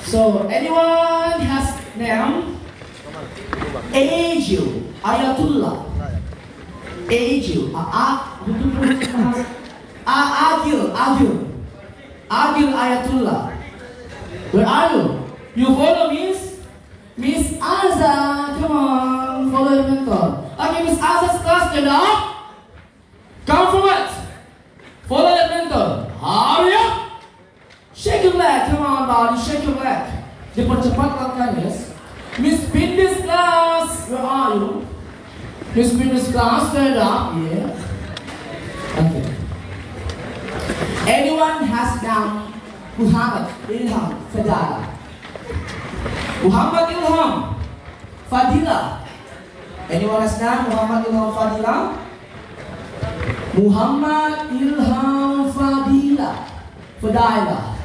So anyone has name? Agil Ayatullah. Agil. Agil Ayatullah. Where are you? You follow Miss Azza. Come on, follow your mentor. Okay, Miss Azza's class, stand up. Come forward. Follow your mentor. Hurry up. Shake your leg. Come on, body. Shake your leg. Dipercepat langkahnya, yes. Miss Bindi's class, where are you? Miss Bindi's class, stand up. Yeah. Okay. Anyone has name Muhammad Ilham Fadila? Muhammad Ilham Fadila. Anyone has name Muhammad Ilham Fadila? Muhammad Ilham Fadila. Fadila.